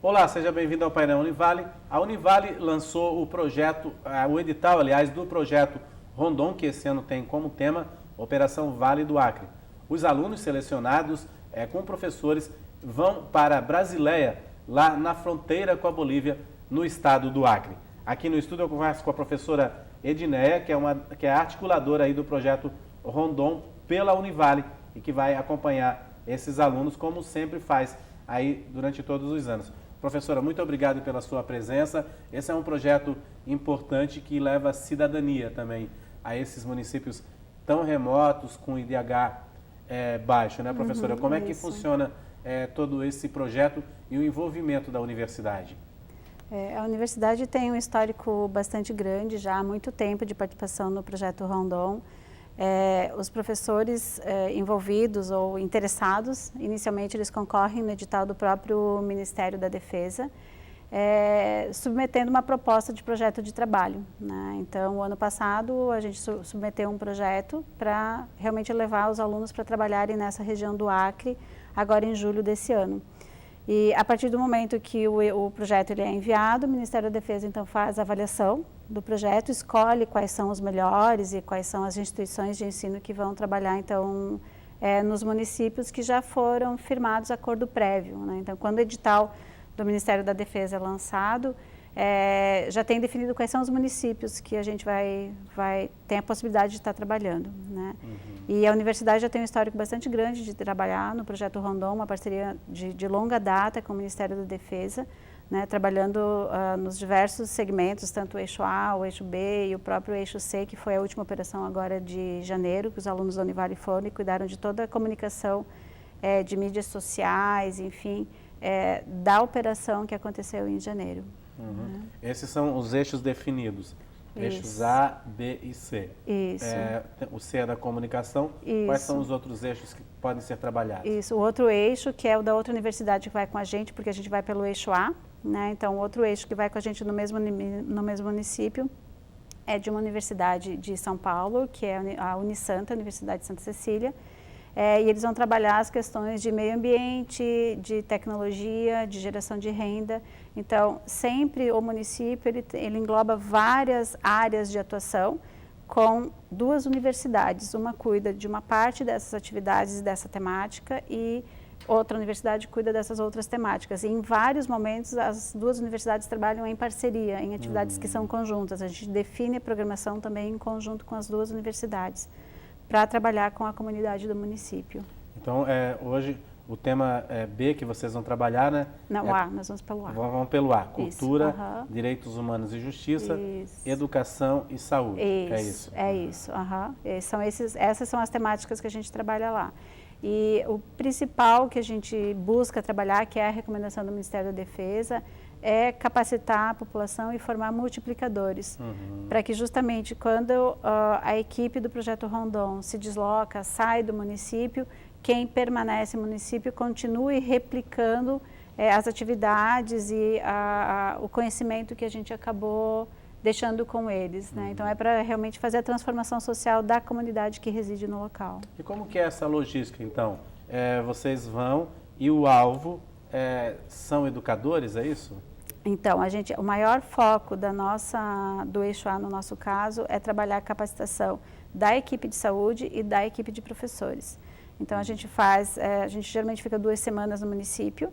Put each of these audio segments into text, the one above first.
Olá, seja bem-vindo ao painel Univale. A Univale lançou o projeto, o edital, aliás, do projeto Rondon, que esse ano tem como tema Operação Vale do Acre. Os alunos selecionados com professores vão para Brasileia, lá na fronteira com a Bolívia, no estado do Acre. Aqui no estúdio eu converso com a professora Edneia, que é a articuladora aí do projeto Rondon pela Univale e que vai acompanhar esses alunos, como sempre faz aí durante todos os anos. Professora, muito obrigado pela sua presença. Esse é um projeto importante que leva cidadania também a esses municípios tão remotos, com IDH baixo, né, professora? Como é que funciona todo esse projeto e o envolvimento da universidade? A universidade tem um histórico bastante grande, já há muito tempo de participação no projeto Rondon. Os professores envolvidos ou interessados, inicialmente eles concorrem no edital do próprio Ministério da Defesa, submetendo uma proposta de projeto de trabalho, né? Então, o ano passado a gente submeteu um projeto para realmente levar os alunos para trabalharem nessa região do Acre, agora em julho desse ano. E a partir do momento que o projeto ele é enviado, o Ministério da Defesa então faz a avaliação do projeto, escolhe quais são os melhores e quais são as instituições de ensino que vão trabalhar então nos municípios que já foram firmados acordo prévio, né? Então, quando o edital do Ministério da Defesa é lançado, já tem definido quais são os municípios que a gente tem a possibilidade de estar trabalhando, né? E a universidade já tem um histórico bastante grande de trabalhar no projeto Rondon, uma parceria de longa data com o Ministério da Defesa, né, trabalhando nos diversos segmentos, tanto o eixo A, o eixo B e o próprio eixo C, que foi a última operação agora de janeiro, que os alunos da Univale foram e cuidaram de toda a comunicação de mídias sociais, enfim, da operação que aconteceu em janeiro. Né? Esses são os eixos definidos. Eixos A, B e C. Isso. O C é da comunicação. Isso. Quais são os outros eixos que podem ser trabalhados? Isso. O outro eixo, que é o da outra universidade que vai com a gente, porque a gente vai pelo eixo A, né? Então, o outro eixo que vai com a gente no mesmo município é de uma universidade de São Paulo, que é a Unisanta, a Universidade de Santa Cecília. E eles vão trabalhar as questões de meio ambiente, de tecnologia, de geração de renda. Então, sempre o município ele engloba várias áreas de atuação com duas universidades. Uma cuida de uma parte dessas atividades e dessa temática e outra universidade cuida dessas outras temáticas. E em vários momentos as duas universidades trabalham em parceria, em atividades que são conjuntas. A gente define a programação também em conjunto com as duas universidades, para trabalhar com a comunidade do município. Então, hoje o tema B que vocês vão trabalhar, né? Não, A, nós vamos pelo A. Vamos pelo A, cultura, isso, direitos humanos e justiça, isso. Educação e saúde. Isso, é isso. Essas são as temáticas que a gente trabalha lá. E o principal que a gente busca trabalhar, que é a recomendação do Ministério da Defesa, é capacitar a população e formar multiplicadores, para que justamente quando a equipe do Projeto Rondon se desloca, sai do município, quem permanece no município continue replicando as atividades e o conhecimento que a gente acabou deixando com eles, né? Então é para realmente fazer a transformação social da comunidade que reside no local. E como que é essa logística, então? Vocês vão e o alvo são educadores, é isso? Então, o maior foco do eixo A, no nosso caso, é trabalhar a capacitação da equipe de saúde e da equipe de professores. Então, a gente geralmente fica 2 semanas no município,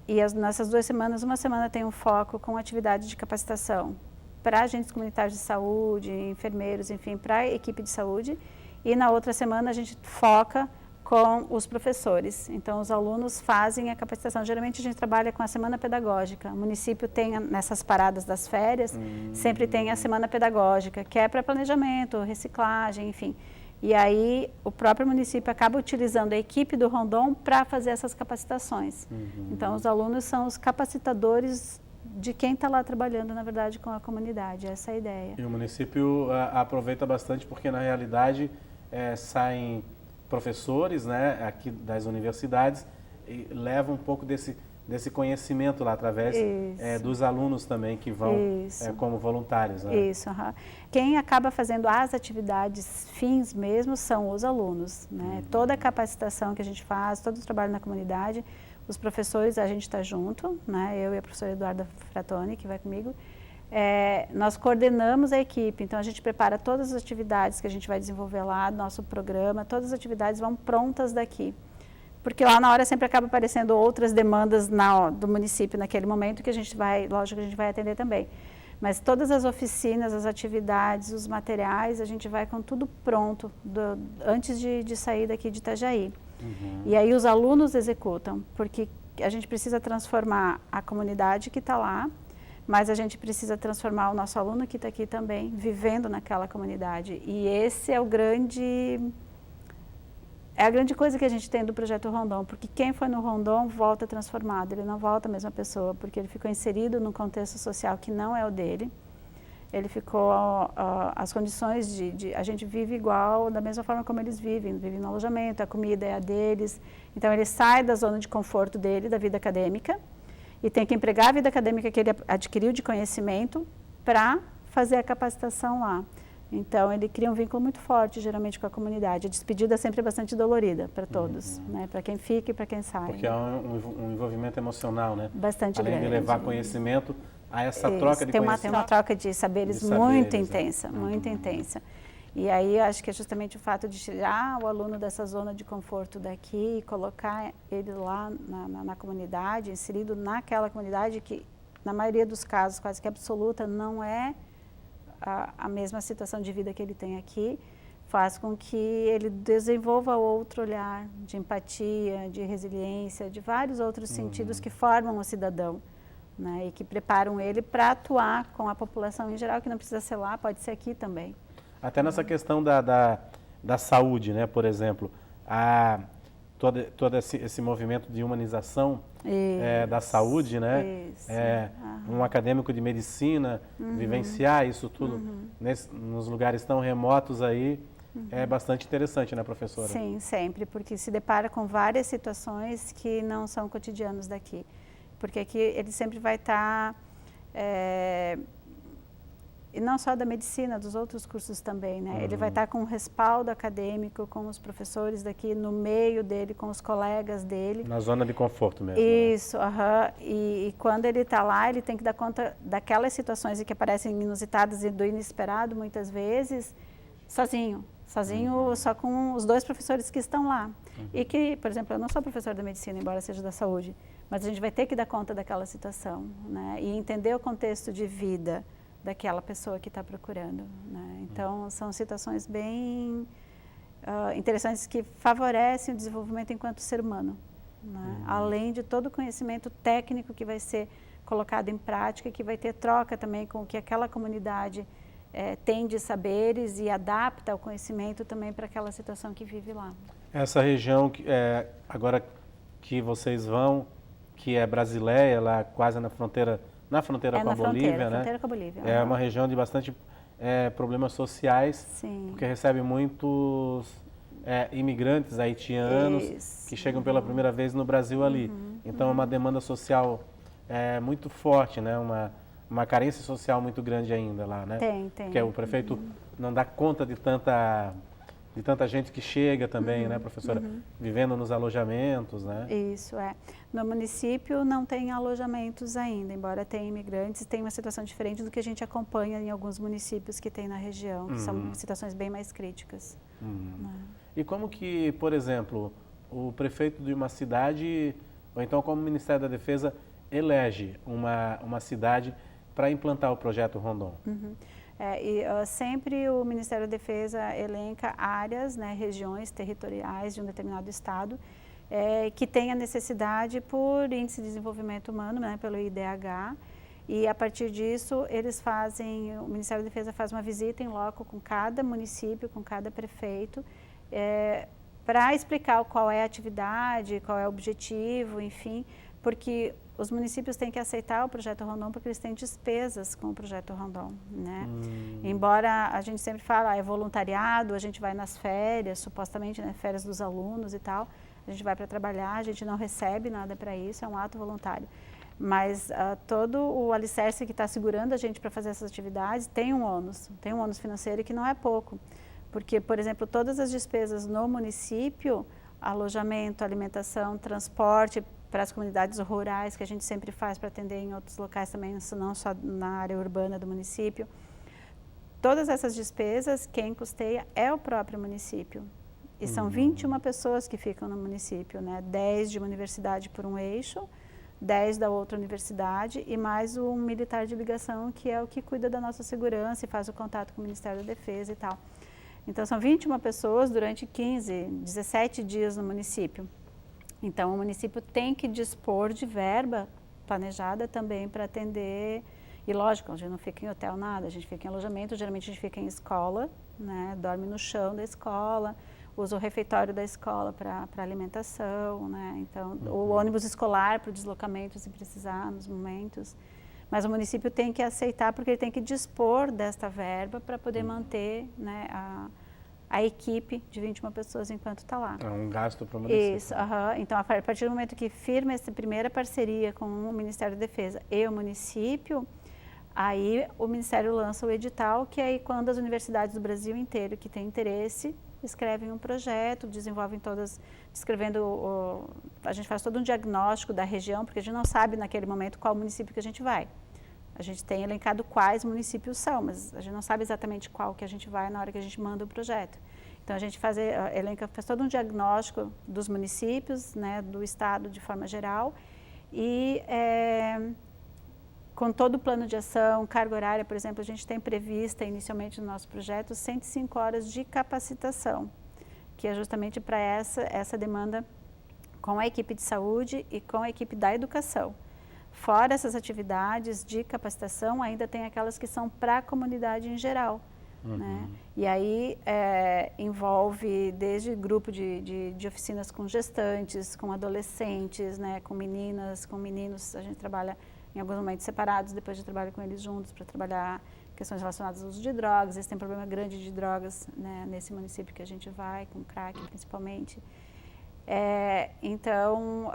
e nessas 2 semanas, uma semana tem um foco com atividade de capacitação para agentes comunitários de saúde, enfermeiros, enfim, para a equipe de saúde, e na outra semana a gente foca com os professores. Então, os alunos fazem a capacitação. Geralmente, a gente trabalha com a semana pedagógica. O município tem, nessas paradas das férias, sempre tem a semana pedagógica, que é para planejamento, reciclagem, enfim. E aí, o próprio município acaba utilizando a equipe do Rondon para fazer essas capacitações. Então, os alunos são os capacitadores de quem está lá trabalhando, na verdade, com a comunidade. Essa é a ideia. E o município aproveita bastante porque, na realidade, saem professores, né, aqui das universidades e levam um pouco desse conhecimento lá através dos alunos também que vão como voluntários, né? Isso. Quem acaba fazendo as atividades fins mesmo são os alunos, né? Toda a capacitação que a gente faz, todo o trabalho na comunidade, Os professores, a gente está junto, né? Eu e a professora Eduarda Fratoni, que vai comigo. Nós coordenamos a equipe, então a gente prepara todas as atividades que a gente vai desenvolver lá, nosso programa, todas as atividades vão prontas daqui. Porque lá na hora sempre acaba aparecendo outras demandas do município naquele momento que a gente vai, lógico que a gente vai atender também. Mas todas as oficinas, as atividades, os materiais, a gente vai com tudo pronto antes de sair daqui de Itajaí. E aí os alunos executam, porque a gente precisa transformar a comunidade que está lá, mas a gente precisa transformar o nosso aluno que está aqui também, vivendo naquela comunidade. E esse é a grande coisa que a gente tem do Projeto Rondon, porque quem foi no Rondon volta transformado, ele não volta a mesma pessoa, porque ele ficou inserido num contexto social que não é o dele. Ele ficou, as condições a gente vive igual, da mesma forma como eles vivem no alojamento, a comida é a deles. Então ele sai da zona de conforto dele, da vida acadêmica, e tem que empregar a vida acadêmica que ele adquiriu de conhecimento para fazer a capacitação lá. Então ele cria um vínculo muito forte, geralmente, com a comunidade. A despedida sempre é bastante dolorida para todos, né? Para quem fica e para quem sai. Porque é um envolvimento emocional, né? Bastante grande. Além de levar conhecimento, a essa troca de conhecimento. Tem uma troca de saberes muito intensa, muito intensa. E aí acho que é justamente o fato de tirar o aluno dessa zona de conforto daqui e colocar ele lá na comunidade, inserido naquela comunidade que, na maioria dos casos, quase que absoluta, não é a mesma situação de vida que ele tem aqui, faz com que ele desenvolva outro olhar de empatia, de resiliência, de vários outros sentidos que formam o cidadão, né, e que preparam ele para atuar com a população em geral, que não precisa ser lá, pode ser aqui também. Até nessa questão da saúde, né, por exemplo, todo esse movimento de humanização da saúde, né? Um acadêmico de medicina vivenciar isso tudo nos lugares tão remotos aí é bastante interessante, né, professora? Sim, sempre, porque se depara com várias situações que não são cotidianos daqui. Porque aqui ele sempre vai estar, e não só da medicina, dos outros cursos também, né? Ele vai estar com um respaldo acadêmico, com os professores daqui, no meio dele, com os colegas dele. Na zona de conforto mesmo. Isso, e quando ele está lá, ele tem que dar conta daquelas situações que aparecem inusitadas e do inesperado, muitas vezes, sozinho, só com os 2 professores que estão lá. E que, por exemplo, eu não sou professora da medicina, embora seja da saúde, mas a gente vai ter que dar conta daquela situação, né? E entender o contexto de vida daquela pessoa que está procurando, né? Então, são situações bem interessantes que favorecem o desenvolvimento enquanto ser humano, né? Além de todo o conhecimento técnico que vai ser colocado em prática, que vai ter troca também com o que aquela comunidade tem de saberes e adapta o conhecimento também para aquela situação que vive lá. Essa região, agora que vocês vão, que é Brasileia, lá quase na fronteira com a Bolívia, né? Fronteira com a Bolívia. É uma região de bastante problemas sociais, Sim. Porque recebe muitos imigrantes haitianos que chegam pela primeira vez no Brasil ali. Então é uma demanda social muito forte, né? Uma carência social muito grande ainda lá, né? Tem. Porque o prefeito não dá conta de tanta gente que chega também, né, professora? Vivendo nos alojamentos, né? Isso, No município não tem alojamentos ainda, embora tenha imigrantes, tem uma situação diferente do que a gente acompanha em alguns municípios que tem na região, que são situações bem mais críticas. Né? E como que, por exemplo, o prefeito de uma cidade, ou então como o Ministério da Defesa, elege uma cidade para implantar o projeto Rondon? Sempre o Ministério da Defesa elenca áreas, né, regiões territoriais de um determinado estado que tem a necessidade por índice de desenvolvimento humano, né, pelo IDH, e a partir disso o Ministério da Defesa faz uma visita em loco com cada município, com cada prefeito, para explicar qual é a atividade, qual é o objetivo, enfim, porque os municípios têm que aceitar o projeto Rondon porque eles têm despesas com o projeto Rondon, né? Embora a gente sempre fala, é voluntariado, a gente vai nas férias, supostamente, né, férias dos alunos e tal, a gente vai para trabalhar, a gente não recebe nada para isso, é um ato voluntário. Mas todo o alicerce que está segurando a gente para fazer essas atividades tem um ônus financeiro que não é pouco. Porque, por exemplo, todas as despesas no município, alojamento, alimentação, transporte, para as comunidades rurais, que a gente sempre faz para atender em outros locais também, não só na área urbana do município. Todas essas despesas, quem custeia é o próprio município. E são 21 pessoas que ficam no município, né? 10 de uma universidade por um eixo, 10 da outra universidade e mais um militar de ligação, que é o que cuida da nossa segurança e faz o contato com o Ministério da Defesa e tal. Então, são 21 pessoas durante 17 dias no município. Então, o município tem que dispor de verba planejada também para atender. E lógico, a gente não fica em hotel, nada, a gente fica em alojamento, geralmente a gente fica em escola, né? Dorme no chão da escola, usa o refeitório da escola para alimentação, né? Então, o ônibus escolar para o deslocamento, se precisar, nos momentos. Mas o município tem que aceitar, porque ele tem que dispor desta verba para poder manter, né, a equipe de 21 pessoas enquanto está lá. É um gasto para o município. Isso, então a partir do momento que firma essa primeira parceria com o Ministério da Defesa e o município, aí o Ministério lança o edital, que é aí quando as universidades do Brasil inteiro que têm interesse escrevem um projeto, desenvolvem todas, descrevendo, a gente faz todo um diagnóstico da região, porque a gente não sabe naquele momento qual município que a gente vai. A gente tem elencado quais municípios são, mas a gente não sabe exatamente qual que a gente vai na hora que a gente manda o projeto. Então a gente faz todo um diagnóstico dos municípios, né, do estado de forma geral, e com todo o plano de ação, carga horária, por exemplo, a gente tem prevista inicialmente no nosso projeto 105 horas de capacitação, que é justamente para essa demanda com a equipe de saúde e com a equipe da educação. Fora essas atividades de capacitação, ainda tem aquelas que são para a comunidade em geral. Né? E aí envolve desde grupo de oficinas com gestantes, com adolescentes, né? Com meninas, com meninos. A gente trabalha em alguns momentos separados, depois a gente trabalha com eles juntos para trabalhar questões relacionadas ao uso de drogas. Eles têm um problema grande de drogas, né, nesse município que a gente vai, com crack principalmente. Então,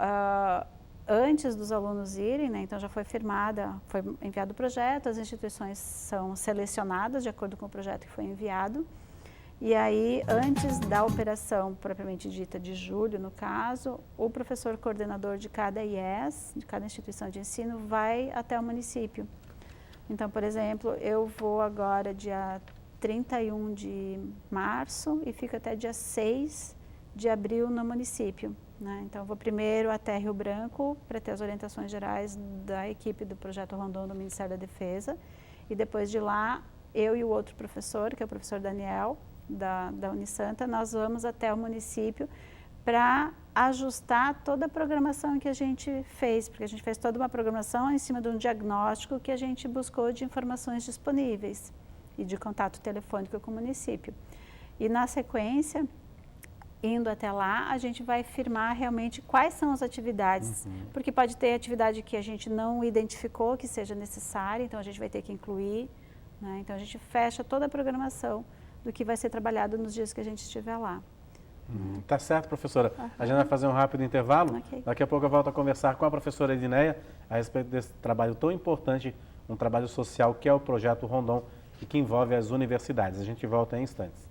antes dos alunos irem, né, então já foi enviado o projeto, as instituições são selecionadas de acordo com o projeto que foi enviado. E aí, antes da operação propriamente dita de julho, no caso, o professor coordenador de cada IES, de cada instituição de ensino, vai até o município. Então, por exemplo, eu vou agora dia 31 de março e fico até dia 6 de abril no município. Né? Então, eu vou primeiro até Rio Branco para ter as orientações gerais da equipe do Projeto Rondon do Ministério da Defesa. E depois de lá, eu e o outro professor, que é o professor Daniel, da Unisanta, nós vamos até o município para ajustar toda a programação que a gente fez, porque a gente fez toda uma programação em cima de um diagnóstico que a gente buscou de informações disponíveis e de contato telefônico com o município. E na sequência, indo até lá, a gente vai firmar realmente quais são as atividades, porque pode ter atividade que a gente não identificou que seja necessária, então a gente vai ter que incluir, né? Então a gente fecha toda a programação do que vai ser trabalhado nos dias que a gente estiver lá. Tá certo, professora. A gente vai fazer um rápido intervalo. Okay. Daqui a pouco eu volto a conversar com a professora Edneia a respeito desse trabalho tão importante, um trabalho social que é o Projeto Rondon e que envolve as universidades. A gente volta em instantes.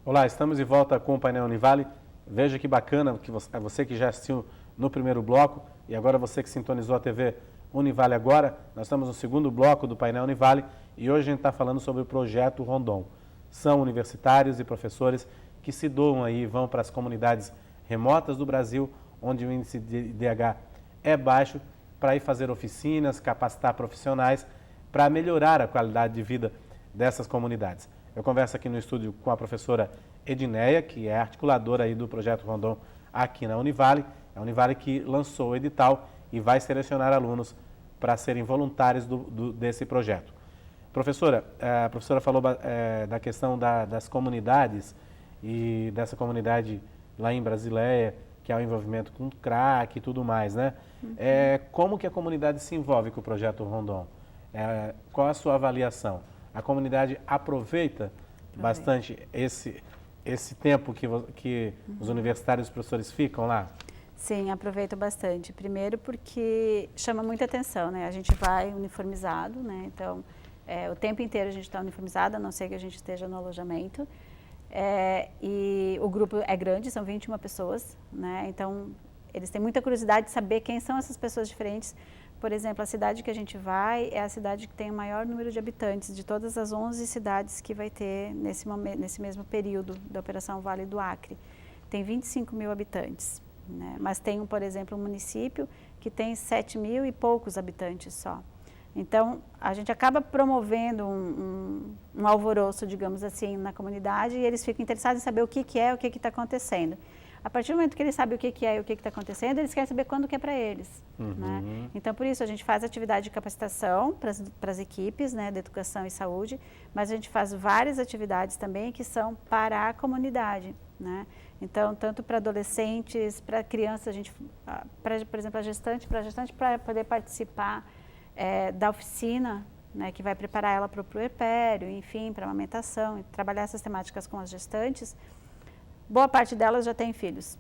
Olá, estamos de volta com o painel Univale. Veja que bacana, que você que já assistiu no primeiro bloco e agora você que sintonizou a TV Univale agora, nós estamos no segundo bloco do painel Univale e hoje a gente está falando sobre o Projeto Rondon. São universitários e professores que se doam aí, vão para as comunidades remotas do Brasil, onde o índice de IDH é baixo, para ir fazer oficinas, capacitar profissionais, para melhorar a qualidade de vida dessas comunidades. Eu converso aqui no estúdio com a professora Edneia, que é articuladora aí do Projeto Rondon aqui na Univale. É a Univale que lançou o edital e vai selecionar alunos para serem voluntários desse projeto. Professora, a professora falou da questão das comunidades e dessa comunidade lá em Brasileia, que é o envolvimento com crack e tudo mais, né? Como que a comunidade se envolve com o Projeto Rondon? Qual a sua avaliação? A comunidade aproveita bastante esse tempo que os universitários e os professores ficam lá? Sim, aproveito bastante. Primeiro porque chama muita atenção, né? A gente vai uniformizado, né? Então, o tempo inteiro a gente está uniformizado, a não ser que a gente esteja no alojamento. E o grupo é grande, são 21 pessoas, né? Então, eles têm muita curiosidade de saber quem são essas pessoas diferentes. Por exemplo, a cidade que a gente vai é a cidade que tem o maior número de habitantes de todas as 11 cidades que vai ter nesse mesmo período da Operação Vale do Acre. Tem 25 mil habitantes, né? Mas tem, por exemplo, um município que tem 7 mil e poucos habitantes só. Então, a gente acaba promovendo um alvoroço, digamos assim, na comunidade e eles ficam interessados em saber o que é, o que está acontecendo. A partir do momento que eles sabem o que é e o que está acontecendo, eles querem saber quando que é para eles. Né? Então, por isso, a gente faz atividade de capacitação para as equipes, né, de educação e saúde, mas a gente faz várias atividades também que são para a comunidade. Né? Então, tanto para adolescentes, para crianças, a gente, por exemplo, a gestante para poder participar da oficina, né, que vai preparar ela para o puerpério, enfim, para a amamentação, e trabalhar essas temáticas com as gestantes. Boa parte delas já tem filhos,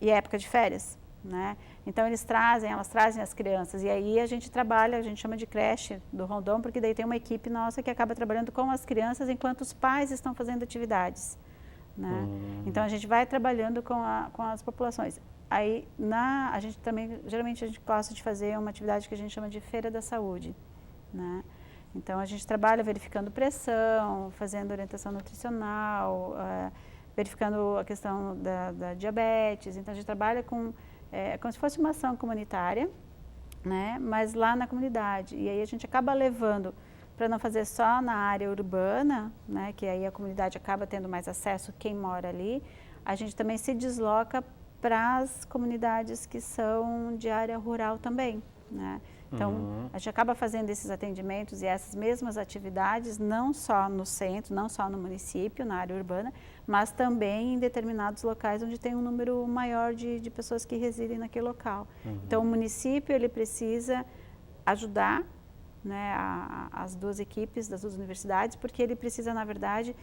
e é época de férias, né? Então elas trazem as crianças, e aí a gente trabalha, a gente chama de creche do Rondon, porque daí tem uma equipe nossa que acaba trabalhando com as crianças enquanto os pais estão fazendo atividades, né? Então a gente vai trabalhando com as populações. Aí a gente também, geralmente a gente gosta de fazer uma atividade que a gente chama de Feira da Saúde, né? Então a gente trabalha verificando pressão, fazendo orientação nutricional, verificando a questão da diabetes. Então, a gente trabalha como se fosse uma ação comunitária, né? Mas lá na comunidade. E aí a gente acaba levando, para não fazer só na área urbana, né? Que aí a comunidade acaba tendo mais acesso, quem mora ali, a gente também se desloca para as comunidades que são de área rural também, né? Então, a gente acaba fazendo esses atendimentos e essas mesmas atividades, não só no centro, não só no município, na área urbana, mas também em determinados locais onde tem um número maior de pessoas que residem naquele local. Então, o município, ele precisa ajudar, né, as duas equipes das duas universidades, porque ele precisa, na verdade,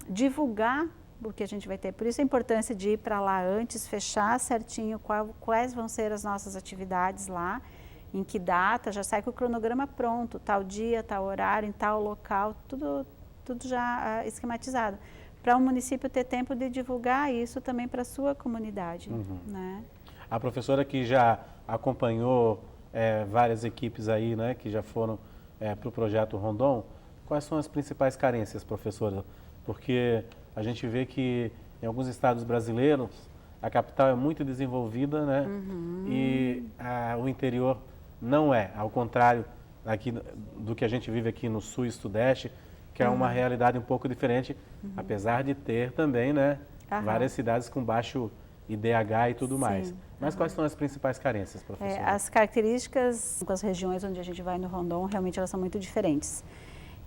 divulgar o que a gente vai ter. Por isso a importância de ir para lá antes, fechar certinho quais vão ser as nossas atividades lá, em que data, já sai com o cronograma pronto, tal dia, tal horário, em tal local, tudo já esquematizado. Para o município ter tempo de divulgar isso também para a sua comunidade. Né? A professora que já acompanhou várias equipes aí, né, que já foram para o projeto Rondon, quais são as principais carências, professora? Porque a gente vê que em alguns estados brasileiros a capital é muito desenvolvida, né? E o interior não é, ao contrário aqui do que a gente vive aqui no sul e sudeste, que é uma realidade um pouco diferente, apesar de ter também, né, várias cidades com baixo IDH e tudo mais. Mas quais são as principais carências, professora? As características com as regiões onde a gente vai no Rondon, realmente elas são muito diferentes.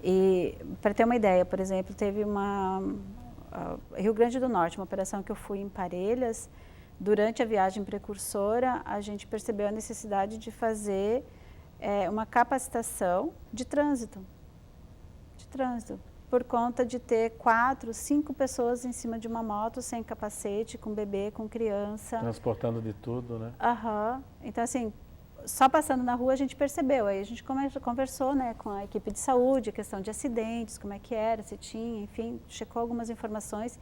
E, para ter uma ideia, por exemplo, teve Rio Grande do Norte, uma operação que eu fui em Parelhas. Durante a viagem precursora, a gente percebeu a necessidade de fazer uma capacitação de trânsito, por conta de ter 4, 5 pessoas em cima de uma moto, sem capacete, com bebê, com criança. Transportando de tudo, né? Então, assim, só passando na rua a gente percebeu, aí a gente conversou, né, com a equipe de saúde, a questão de acidentes, como é que era, se tinha, enfim, checou algumas informações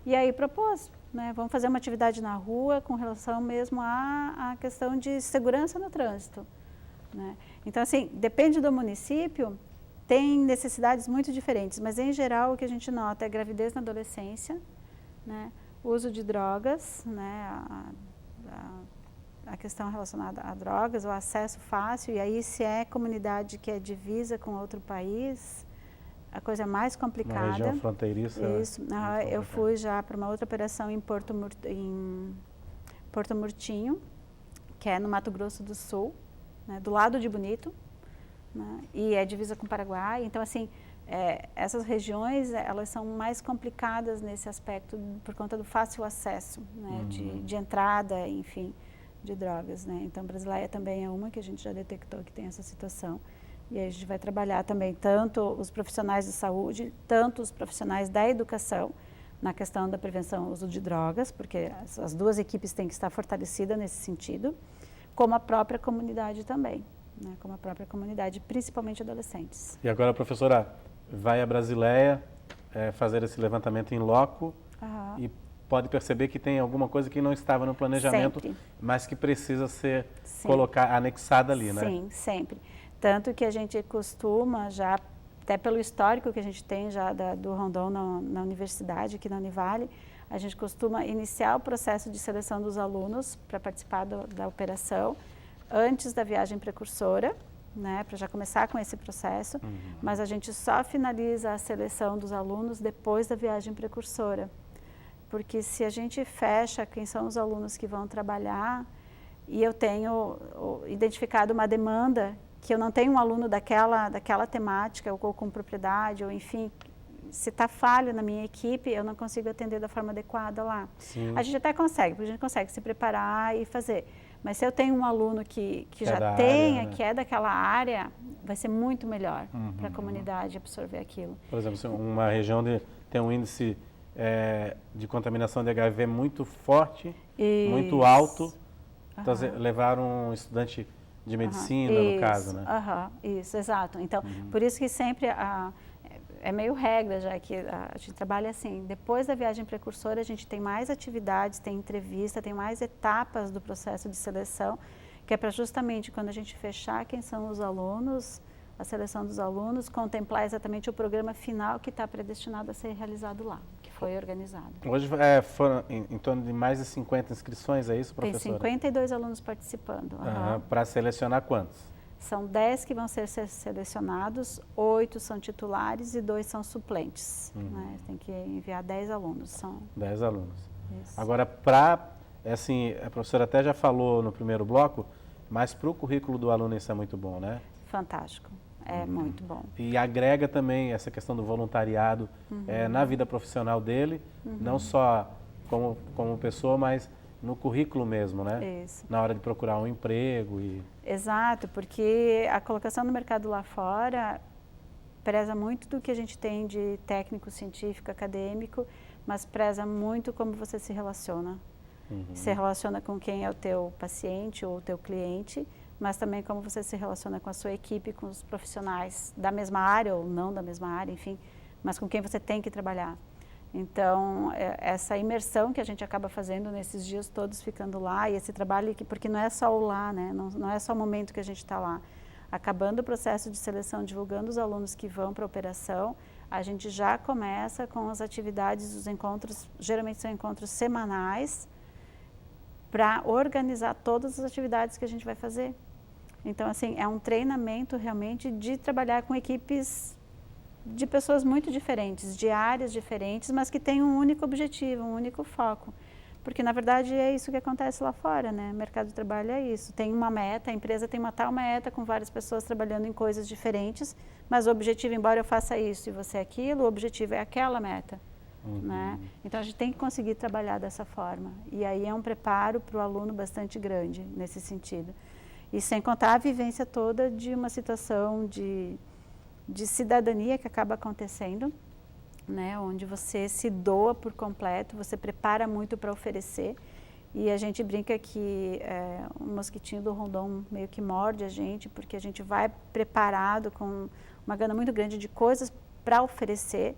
e aí propôs, né, vamos fazer uma atividade na rua com relação mesmo à questão de segurança no trânsito, né. Então, assim, depende do município, tem necessidades muito diferentes, mas em geral o que a gente nota é gravidez na adolescência, né, uso de drogas, né, a questão relacionada a drogas, o acesso fácil, e aí se é comunidade que é divisa com outro país, a coisa é mais complicada. Uma região fronteiriça. Isso. Eu fui já para uma outra operação em Porto Murtinho, que é no Mato Grosso do Sul, né, do lado de Bonito, né, e é divisa com o Paraguai. Então, assim, essas regiões, elas são mais complicadas nesse aspecto por conta do fácil acesso, né, de entrada, enfim, de drogas, né? Então, Brasileia também é uma que a gente já detectou que tem essa situação. E aí a gente vai trabalhar também tanto os profissionais de saúde, tanto os profissionais da educação, na questão da prevenção ao uso de drogas, porque as duas equipes têm que estar fortalecidas nesse sentido, como a própria comunidade também, né? Como a própria comunidade, principalmente adolescentes. E agora, professora, vai a Brasileia fazer esse levantamento em loco e pode perceber que tem alguma coisa que não estava no planejamento, sempre, mas que precisa ser sim, anexada ali, né? Sim, sempre. Tanto que a gente costuma já, até pelo histórico que a gente tem já do Rondon na universidade, aqui na Univale, a gente costuma iniciar o processo de seleção dos alunos para participar da operação antes da viagem precursora, né, para já começar com esse processo, mas a gente só finaliza a seleção dos alunos depois da viagem precursora. Porque se a gente fecha quem são os alunos que vão trabalhar e eu tenho identificado uma demanda que eu não tenho um aluno daquela temática, ou com propriedade, ou enfim, se está falho na minha equipe, eu não consigo atender da forma adequada lá. Sim. A gente até consegue, porque a gente consegue se preparar e fazer. Mas se eu tenho um aluno que já tenha, área, né? Que é daquela área, vai ser muito melhor para a comunidade absorver aquilo. Por exemplo, se uma região tem um índice de contaminação de HIV muito forte, muito alto, então levar um estudante de medicina, no caso, né? Isso, exato. Então, por isso que sempre é meio regra já que a gente trabalha assim, depois da viagem precursora a gente tem mais atividades, tem entrevista, tem mais etapas do processo de seleção, que é para justamente quando a gente fechar quem são os alunos, a seleção dos alunos, contemplar exatamente o programa final que está predestinado a ser realizado lá, que foi organizado. Hoje foram em torno de mais de 50 inscrições, é isso, professora? Tem 52 alunos participando. Para selecionar quantos? São 10 que vão ser selecionados, 8 são titulares e 2 são suplentes. Né? Tem que enviar 10 alunos. 10 alunos. Isso. Agora, assim, a professora até já falou no primeiro bloco, mas para o currículo do aluno isso é muito bom, né? Fantástico. É muito bom. E agrega também essa questão do voluntariado na vida profissional dele, não só como pessoa, mas no currículo mesmo, né? Isso. Na hora de procurar um emprego. Exato, porque a colocação no mercado lá fora preza muito do que a gente tem de técnico, científico, acadêmico, mas preza muito como você se relaciona. Se relaciona com quem é o teu paciente ou o teu cliente, mas também como você se relaciona com a sua equipe, com os profissionais da mesma área ou não da mesma área, enfim, mas com quem você tem que trabalhar. Então, essa imersão que a gente acaba fazendo nesses dias todos ficando lá, e esse trabalho, porque não é só o lá, né? Não é só o momento que a gente está lá. Acabando o processo de seleção, divulgando os alunos que vão para a operação, a gente já começa com as atividades, os encontros, geralmente são encontros semanais, para organizar todas as atividades que a gente vai fazer. Então, assim, é um treinamento realmente de trabalhar com equipes de pessoas muito diferentes, de áreas diferentes, mas que têm um único objetivo, um único foco. Porque, na verdade, é isso que acontece lá fora, né? O mercado de trabalho é isso. Tem uma meta, a empresa tem uma tal meta com várias pessoas trabalhando em coisas diferentes, mas o objetivo, embora eu faça isso e você aquilo, o objetivo é aquela meta. Né? Então, a gente tem que conseguir trabalhar dessa forma. E aí é um preparo para o aluno bastante grande, nesse sentido. E sem contar a vivência toda de uma situação de cidadania que acaba acontecendo, né? Onde você se doa por completo, você prepara muito para oferecer. E a gente brinca que o mosquitinho do Rondon meio que morde a gente, porque a gente vai preparado com uma gana muito grande de coisas para oferecer.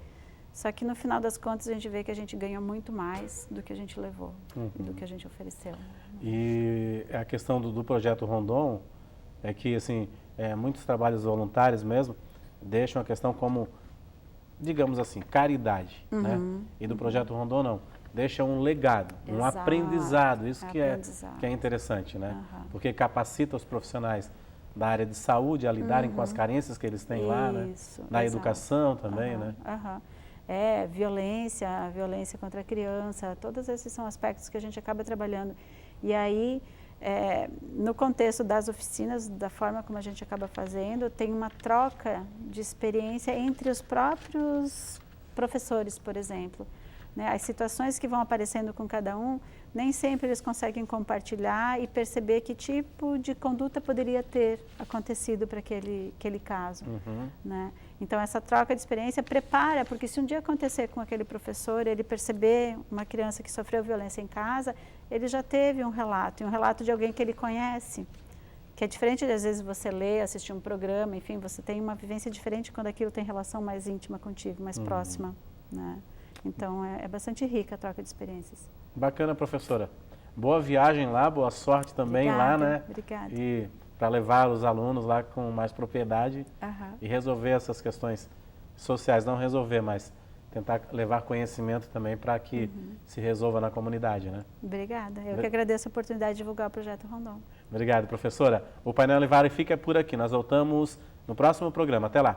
Só que no final das contas a gente vê que a gente ganha muito mais do que a gente levou, do que a gente ofereceu. E a questão do projeto Rondon é que, assim, muitos trabalhos voluntários mesmo deixam a questão como, digamos assim, caridade, né? E do projeto Rondon não, deixa um legado, um aprendizado, isso que é interessante, né? Porque capacita os profissionais da área de saúde a lidarem com as carências que eles têm lá, né? Na educação também, né? Violência contra a criança, todos esses são aspectos que a gente acaba trabalhando. E aí, no contexto das oficinas, da forma como a gente acaba fazendo, tem uma troca de experiência entre os próprios professores, por exemplo. né? As situações que vão aparecendo com cada um, nem sempre eles conseguem compartilhar e perceber que tipo de conduta poderia ter acontecido para aquele caso. Né? Então, essa troca de experiência prepara, porque se um dia acontecer com aquele professor, ele perceber uma criança que sofreu violência em casa, ele já teve um relato, e um relato de alguém que ele conhece, que é diferente de, às vezes, você ler, assistir um programa, enfim, você tem uma vivência diferente quando aquilo tem relação mais íntima contigo, mais próxima. Né? Então, é bastante rica a troca de experiências. Bacana, professora. Boa viagem lá, boa sorte também. Obrigada, lá, né? Obrigada. E para levar os alunos lá com mais propriedade e resolver essas questões sociais. Não resolver, mas tentar levar conhecimento também para que se resolva na comunidade, né? Obrigada. Eu que agradeço a oportunidade de divulgar o Projeto Rondon. Obrigado, professora. O Painel Univale fica por aqui. Nós voltamos no próximo programa. Até lá.